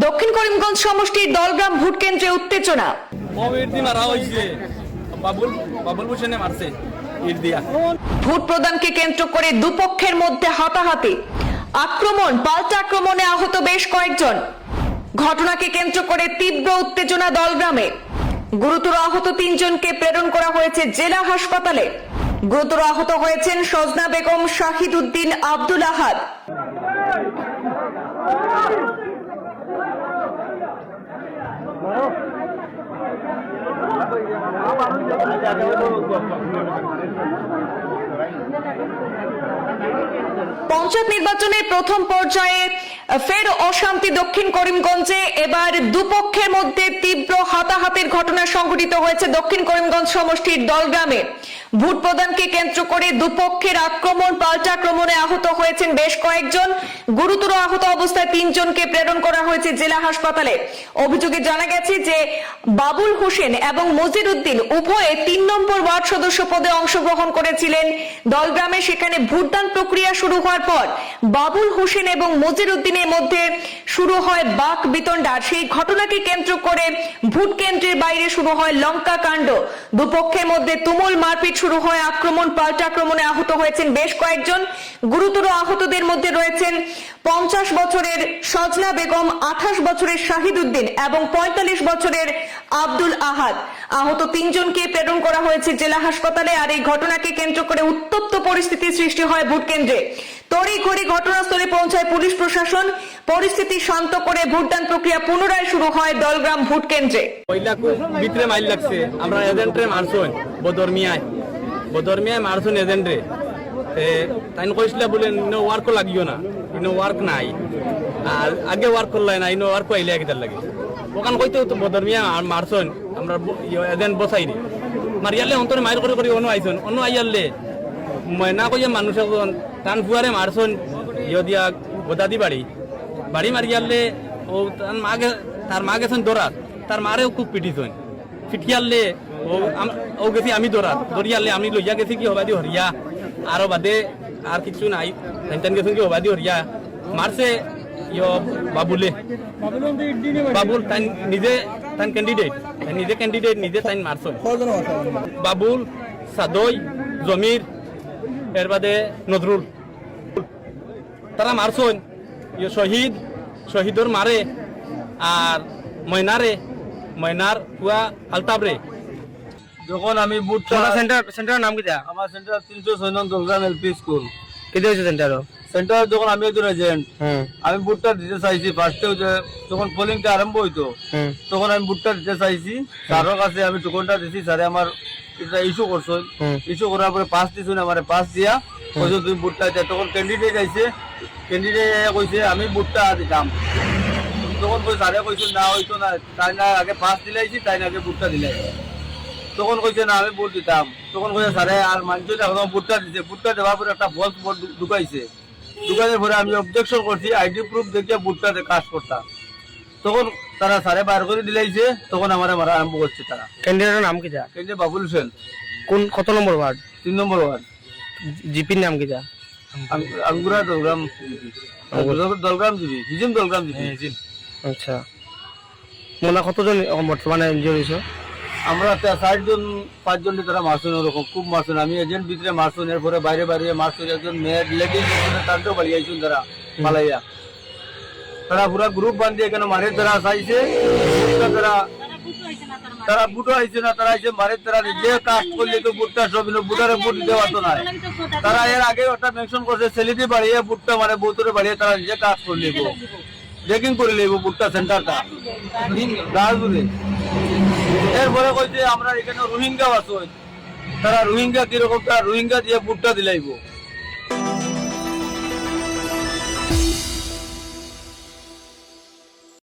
দক্ষিণ করিমগঞ্জ সমষ্টির দলগ্রাম ভোট কেন্দ্রে উত্তেজনা। ভোট প্রদানকে কেন্দ্র করে দুপক্ষের মধ্যে হাতাহাতি, আক্রমণ পাল্টা আক্রমণে আহত বেশ কয়েকজন। ঘটনাকে কেন্দ্র করে তীব্র উত্তেজনা দলগ্রামে। গুরুতর আহত 3 জনকে প্রেরণ করা হয়েছে জেলা হাসপাতালে। গুরুতর আহত হয়েছেন সজনা বেগম, শাহিদ উদ্দিন, আব্দুল আহাদ। পঞ্চায়েত নির্বাচনের প্রথম পর্যায়ে ফের অশান্তি দক্ষিণ করিমগঞ্জে। এবার দুপক্ষের মধ্যে তীব্র হাতাহাতির ঘটনা সংঘটিত হয়েছে দক্ষিণ করিমগঞ্জ সমষ্টির দলগ্রামে। ভোট প্রদানকে কেন্দ্র করে দুপক্ষের আক্রমণ পাল্টা আক্রমণে আহত হয়েছেন বেশ কয়েকজন। গুরুতর আহত অবস্থায় 3 জনকে প্রেরণ করা হয়েছে জেলা হাসপাতালে। অভিযোগে জানা গেছে যে বাবুল হোসেন এবং মজির উদ্দিন উভয়ে 3 নম্বর ওয়ার্ড সদস্য পদে অংশগ্রহণ করেছিলেন দলগ্রামে। সেখানে ভোটদান প্রক্রিয়া শুরু হওয়ার পর বাবুল হোসেন এবং মজির উদ্দিনের মধ্যে শুরু হয় বাক বিতণ্ডা। সেই ঘটনাকে কেন্দ্র করে ভোট কেন্দ্রের বাইরে শুরু হয় লঙ্কা কাণ্ড। দুপক্ষের মধ্যে তুমুল মারপিট শুরু হয়, আক্রমণ পাল্টা আক্রমণে আহত হয়েছেন বেশ কয়েকজন। গুরুতর আহতদের মধ্যে রয়েছেন 50 বছরের সজনা বেগম, 28 বছরের শাহিদ উদ্দিন এবং 45 বছরের আব্দুল আহাদ। আহত 3 জনকে প্রেরণ করা হয়েছে জেলা হাসপাতালে। আর এই ঘটনাকে কেন্দ্র করে উত্তপ্ত পরিস্থিতির সৃষ্টি হয় ভোট কেন্দ্রে। তড়িঘড়ি ঘটনাস্থলে পৌঁছায় পুলিশ প্রশাসন। পরিস্থিতি শান্ত করে ভোটদান প্রক্রিয়া পুনরায় শুরু হয় দলগ্রাম ভোট কেন্দ্রে। ভিতরে মাইল লাগছে, আমরা এজেন্টরে মারছুন বদরমিয়ায় মারছুন এজেন্টরে। তাই কইছিল বলে ইনো ওয়ার্ক লাগিও না, ইনো ওয়ার্ক নাই, আর আগে ওয়ার্ক করলাই না, ইনো ওয়ার্ক আইলে একদার লাগে ওখান কইতে তো বদরমিয়া মারছুন। আমরা এজেন্ট বসাই নি মারিয়ালে অন্তরে মাইল করে করে অন্য আইছুন, অন্য আইয়ালে ময়না কইয়া মানুষ এখন টান ফুয়ারে মারছুন। দিয়া গোদাদি বাড়ি মারিয়ালে ও তার মা গেছেন দৌড়াত, তার মারেও খুব পিটিছুন। ফিটিয়ালে ও গেছি আমি দৌড়িয়ালে আমি লইয়া গেছি কি হবাদি হরিয়া, আরো বাদে আর কিছু নাই। গেছেন কি হবাদি হরিয়া মারছে বাবুলে। বাবুল তাই নিজে ক্যান্ডিডেট নিজে তাই মারছে। বাবুল, সাদই, জমির, এর বাদে নজরুল, তারা মারছন। শহীদর মারে, আর ময়নার পুয়া আলতাবরে। যখন আমি বুট সেন্টারের নাম কি? আমার সেন্টার 306 নং দলগ্রাম এলপি স্কুল। কেটে হয়েছে সেন্টার যখন আমি একজন এজেন্ট, আমি বুটটা দিতে চাইছি। ফার্স্টে যখন পোলিংটা আরম্ভ হইতো তখন আমি বুটটা দিতে চাইছি। স্যারের কাছে আমি টোকনটা দিছি, স্যারে আমার এটা ইস্যু করছেন। ইস্যু করার পরে পাস দিছুন, আমার পাস দিয়া কইছো তুমি বুটটা দিতে। তখন ক্যান্ডিডেট আইছে, ক্যান্ডিডেট কইছে আমি বুটটা দিতাম। তখন স্যারে কইছেন না হইতো না, তাই না আগে পাস দিলাইছি, তাই না আগে বুটটা দিলাই। তখন কইছে না আমি ভোট দিতাম। তখন কইছে স্যারে আর মানুষ এখন ভোটটা দিছে। ভোটটা দেওয়ার পরে একটা ফলস ভোট ঢুকাইছে। ঢুকানোর পরে আমি অবজেকশন করছি, আইডি প্রুফ দেখিয়ে ভোটটা কাজ করতাম। তখন তারা স্যারে বার করে দিলাইছে। তখন আমার মারা আরম্ভ করছে তারা। ক্যান্ডিডেটের নাম কি? ক্যান্ডিডেট বাবুল হোসেন। কত নম্বর ওয়ার্ড? 3 নম্বর ওয়ার্ড। জিপির নাম কি? Angura Dalgram GB, হিজিম Dalgram GB. আচ্ছা, মনে কতজন বর্তমানে ইনজুরি হয়েছে? আমরা 4 জন 5 জন তারা মারছুন, ওরকম খুব মারছুন। আমি এজেন্ট ভিতরে মারছুন, এরপরে বাইরে মারছুন। একজন মেয়ের লেডিস তাদেরও বাড়ি আইছুন তারা পালাইয়া। তারা পুরা গ্রুপ বান্ধিয়ে কেন মারে তারা চাইছে। তারা বুটো আইছে না, তারা আইছে মারে। তারা যে কাস্ট করলে তো বুটটা সব বুটারে বুট দিতে পারতো না। তারা এর আগে ওটা মেনশন করছে, সেলিটি বাড়িয়ে বুটটা মানে বৌতরে বাড়িয়ে তারা নিজে কাজ করে লিব, চেকিং করে লিব বুটটা সেন্টারটা রাজপুরে। এরপরে কইছে আমরা এখানে রোহিঙ্গা আছো, তারা রোহিঙ্গা কিরকম, তারা রোহিঙ্গা দিয়ে বুটটা দিলাইব।